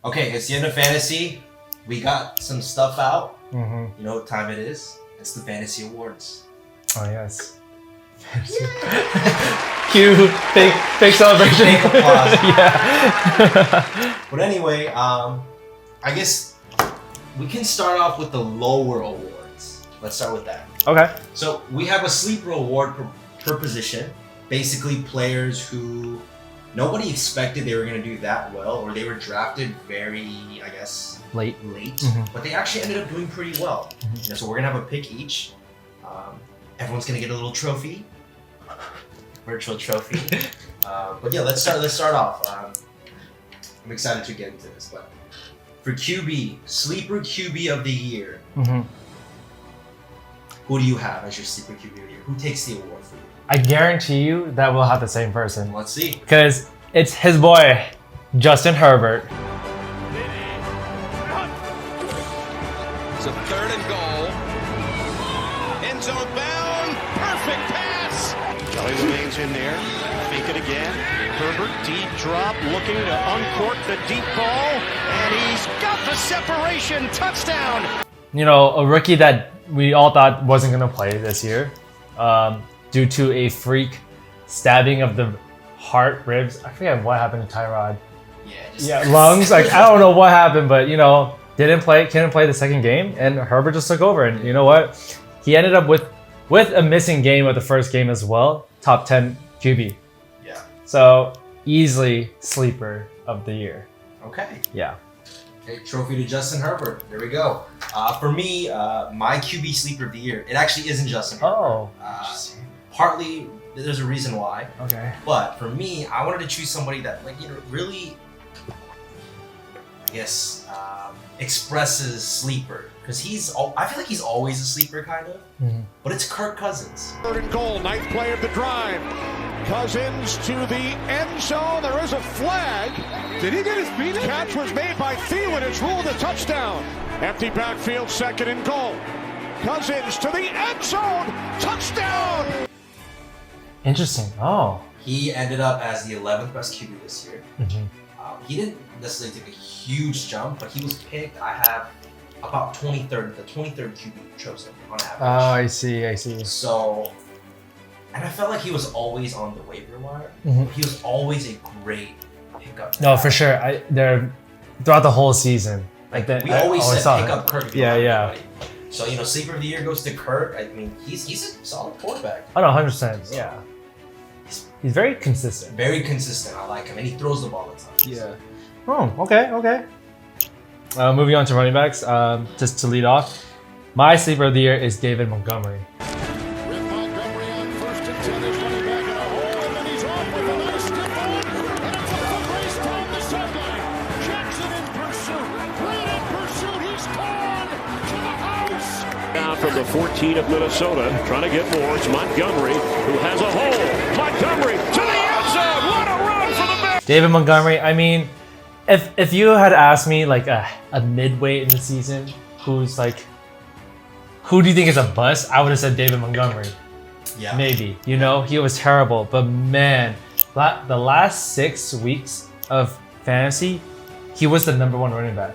Okay, it's the end of fantasy. We got some stuff out. Mm-hmm. You know what time it is? It's the Fantasy Awards. Oh, yes. Cue big celebration. Big applause. Yeah. But anyway, I guess we can start off with the lower awards. Let's start with that. Okay. So we have a sleeper award per position. Basically, players who nobody expected they were going to do that well, or they were drafted very, I guess, late. Mm-hmm. But they actually ended up doing pretty well. Mm-hmm. You know, so we're gonna have a pick each. Everyone's gonna get a little trophy, virtual trophy. But yeah, let's start off. I'm excited to get into this, but for QB, sleeper QB of the year, Mm-hmm. who do you have as your sleeper QB of the year? Who takes the award for you? I guarantee you that we'll have the same person. Let's see. Because it's his boy, Justin Herbert. It's a 3rd and goal. End zone bound. Perfect pass. Kelly remains in there. Fake it again. Herbert, deep drop, looking to uncork the deep ball. And he's got the separation. Touchdown. You know, a rookie that we all thought wasn't going to play this year due to a freak stabbing of the heart, ribs. I forget what happened to Tyrod. Yeah, lungs. Like, I don't know what happened, but, you know, couldn't play the second game, and Herbert just took over. And you know what? He ended up with a missing game of the first game as well. Top 10 QB. Yeah. So, easily sleeper of the year. Okay. Yeah. Okay, trophy to Justin Herbert. There we go. For me, my QB sleeper of the year, it actually isn't Justin Herbert. Oh. Partly, there's a reason why. Okay. But for me, I wanted to choose somebody that, like, you know, really, I guess, expresses sleeper. Because I feel like he's always a sleeper, kind of. Mm-hmm. But it's Kirk Cousins. 3rd and goal, 9th play of the drive. Cousins to the end zone. There is a flag. Did he get his feet in? Catch was made by Thielen. It's ruled a touchdown. Empty backfield, 2nd and goal. Cousins to the end zone. Touchdown. Interesting. Oh. He ended up as the 11th best QB this year. Mm-hmm. He didn't necessarily take a huge jump, but he was picked. I have about the 23rd QB chosen on average. Oh, I see. So, and I felt like he was always on the waiver wire. Mhm. He was always a great pickup. No, for sure. They're throughout the whole season. Like that. We always said saw pick that. up Kirk. Yeah. Everybody. So, you know, sleeper of the year goes to Kirk. I mean, he's a solid quarterback. Oh no, 100%. Yeah. He's very consistent. Very consistent. I like him, and he throws the ball a ton. Yeah. Oh, okay. Moving on to running backs. Just to lead off, my sleeper of the year is David Montgomery. With Montgomery on 1st and 10, he's running back in a hole, and then he's off with a nice stiff one, and it's a foot race down the sideline. Jackson in pursuit, Reed in pursuit, he's gone to the house. Down from the 14 of Minnesota, trying to get more. It's Montgomery who has a hole. Montgomery to the end zone. What a run for the Bears. David Montgomery. I mean, if you had asked me like a midway in the season, who do you think is a bust? I would have said David Montgomery. Yeah. Maybe. You know, he was terrible, but man, the last 6 weeks of fantasy, he was the number 1 running back.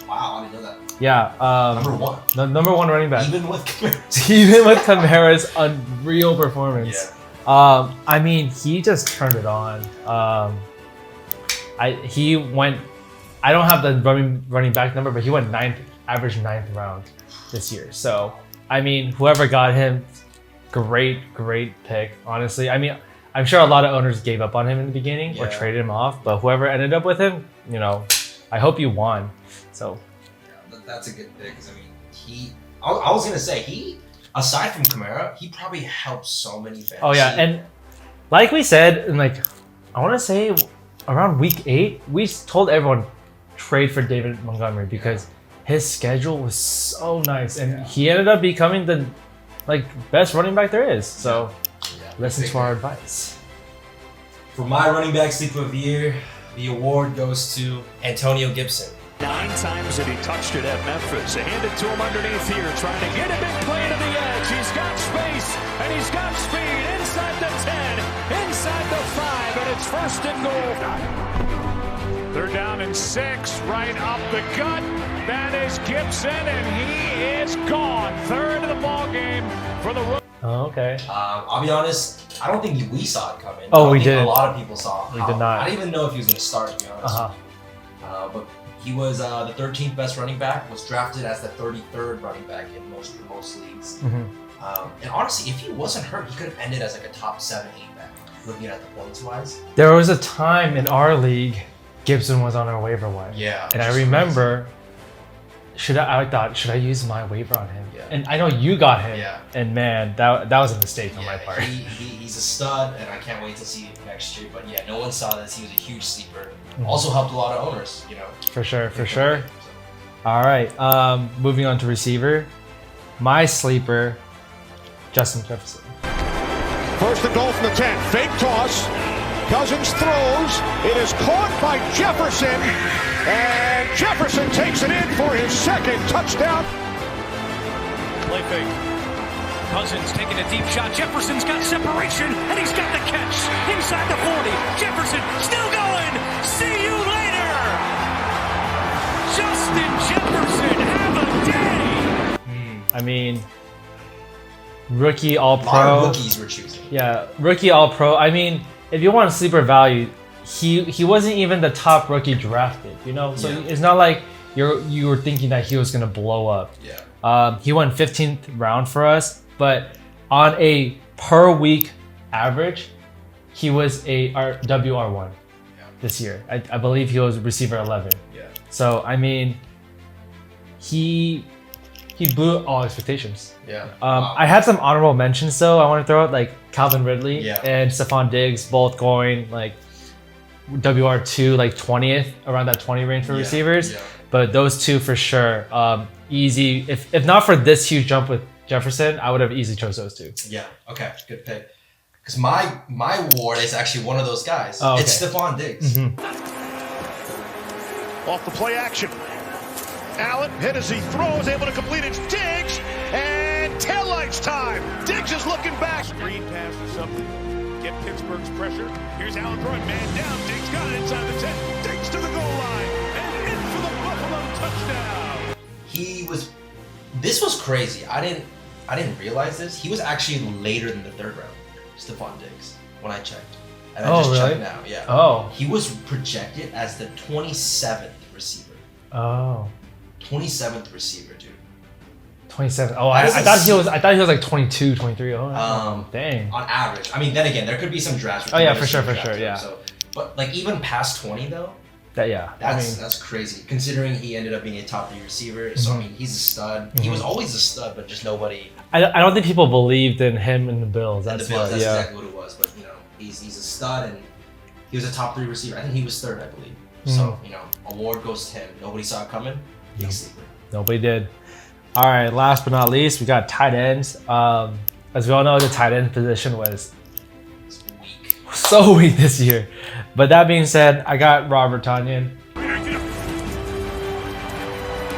Wow, I didn't know that. Yeah. Number 1. The number 1 running back. Even with Kamara. Even with Kamara's unreal performance. Yeah. I mean, he just turned it on. I don't have the running back number, but he went average 9th round this year. So, I mean, whoever got him, great pick, honestly. I mean, I'm sure a lot of owners gave up on him in the beginning or traded him off, but whoever ended up with him, you know, I hope you won. So, yeah, that's a good pick. Because I mean, I was gonna say aside from Kamara, he probably helped so many fantasy. oh yeah, and like we said, and like I want to say around week 8, we told everyone trade for David Montgomery because his schedule was so nice, and he ended up becoming the best running back there is. So listen to our advice. For my running back sleeper of the year, the award goes to Antonio Gibson. 9 times that he touched it at Memphis. They hand it to him underneath here, trying to get a big play to the edge. He's got space, and he's got speed inside the 10, inside the 5, and it's 1st and goal. Third down and 6, right up the gut. That is Gibson, and he is gone. Third of the ball game for the rookie. Oh, okay. I'll be honest, I don't think we saw it coming. Oh, I we think did. A lot of people saw it. We did not. I didn't even know if he was going to start, to be honest. But he was the 13th best running back, was drafted as the 33rd running back in most leagues. And honestly, if he wasn't hurt, he could have ended as like a top 7, 8 back, looking at the points wise. There was a time in our league, Gibson was on our waiver wire. Yeah. And I remember, I thought, should I use my waiver on him? Yeah. And I know you got him. Yeah. And man, that was a mistake on my part. He's a stud, and I can't wait to see him next year. But yeah, no one saw this. He was a huge sleeper. Also helped a lot of owners, you know. For sure. All right, moving on to receiver. My sleeper, Justin Jefferson. First and goal from the 10. Fake toss. Cousins throws. It is caught by Jefferson. And Jefferson takes it in for his second touchdown. Play fake. Cousins taking a deep shot. Jefferson's got separation, and he's got the catch inside the 40. Jefferson still going. See you later. Justin Jefferson, have a day. I mean, rookie All A Pro. lot of rookies were choosing. Yeah, rookie All Pro. I mean, if you want sleeper value, he wasn't even the top rookie drafted. You know, so it's not like you were thinking that he was gonna blow up. Yeah. He went 15th round for us, but on a per week average, he was a WR1 this year. I believe he was receiver 11. Yeah. So I mean, he blew all expectations. Yeah. I had some honorable mentions though. I want to throw out like Calvin Ridley and Stephon Diggs, both going like WR2, like 20th, around that 20 range for receivers. Yeah. But those two for sure, easy. If not for this huge jump with Jefferson, I would have easily chose those two. Yeah. Okay. Good pick. Because my ward is actually one of those guys. Oh, okay. It's Stephon Diggs. Off the play action. Allen hit as he throws, able to complete it. Diggs, and taillights time. Diggs is looking back. Screen pass or something. Get Pittsburgh's pressure. Here's Allen throwing man down. Diggs got it inside the 10. Diggs to the goal line. And in for the Buffalo touchdown. This was crazy. I didn't realize this. He was actually later than the 3rd round, Stephon Diggs, when I checked. And I just checked now. Yeah. Oh. He was projected as the 27th receiver. Oh. 27th receiver, dude. 27. Oh, I thought he was like 22, 23. Oh, dang. On average. I mean, then again, there could be some drafts. Oh yeah, for sure, yeah. So, but like even past 20 though. That's crazy. Considering he ended up being a top 3 receiver. So I mean, he's a stud. He was always a stud, but just nobody. I don't think people believed in him and the Bills. That's exactly what it was. But you know, he's a stud, and he was a top 3 receiver. I think he was 3rd, I believe. So you know, award goes to him. Nobody saw it coming. Big sleeper. Nobody did. All right, last but not least, we got tight ends. As we all know, the tight end position was so weak this year. But that being said, I got Robert Tonyan.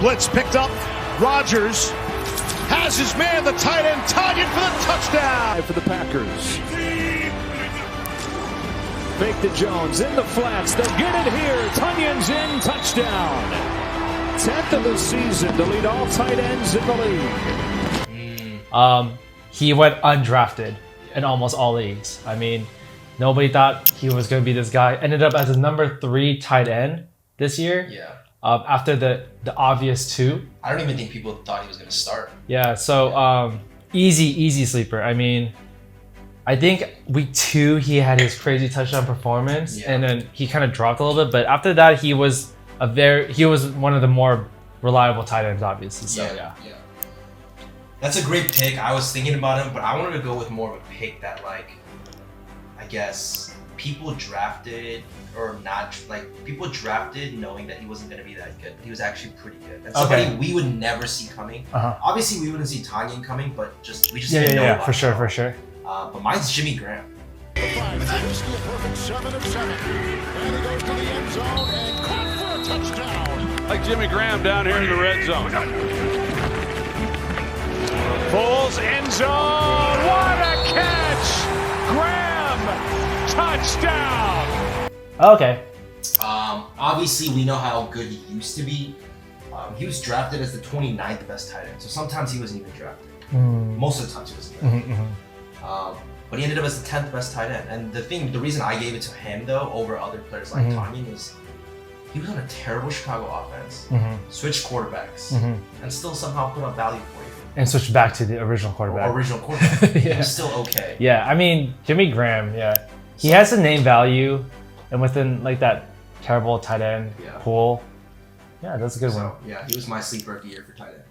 Blitz picked up. Rodgers has his man, the tight end, Tonyan for the touchdown for the Packers. Fake to Jones in the flats. They'll get it here. Tonyan's in, touchdown. 10th of the season to lead all tight ends in the league. He went undrafted in almost all leagues. I mean, nobody thought he was going to be this guy. Ended up as a number 3 tight end this year. Yeah. After the obvious 2. I don't even think people thought he was going to start. Yeah. So easy sleeper. I mean, I think week 2 he had his crazy touchdown performance, and then he kind of dropped a little bit. But after that, he was one of the more reliable tight ends, obviously. So yeah. That's a great pick. I was thinking about him, but I wanted to go with more of a pick that, like, I guess people drafted or not, like people drafted knowing that he wasn't going to be that good. He was actually pretty good. And somebody we would never see coming. Obviously, we wouldn't see Tonyan coming, but we just didn't know about for sure. But mine's Jimmy Graham. Perfect 7 of 7. And he goes to the end zone and caught for a touchdown. Like Jimmy Graham down here in the red zone. Foles, end zone. What a catch! Graham, touchdown. Okay. Obviously, we know how good he used to be. He was drafted as the 29th best tight end, so sometimes he wasn't even drafted. Most of the times he wasn't drafted. But he ended up as the 10th best tight end. And the reason I gave it to him though over other players like Tanyan was he was on a terrible Chicago offense, switched quarterbacks, and still somehow put up value for you. And switch back to the original quarterback. Original quarterback. Yeah. He was still okay. Yeah, I mean Jimmy Graham. Yeah, he has a name value, and within like that terrible tight end pool. Yeah, that's a good one. Yeah, he was my sleeper of the year for tight end.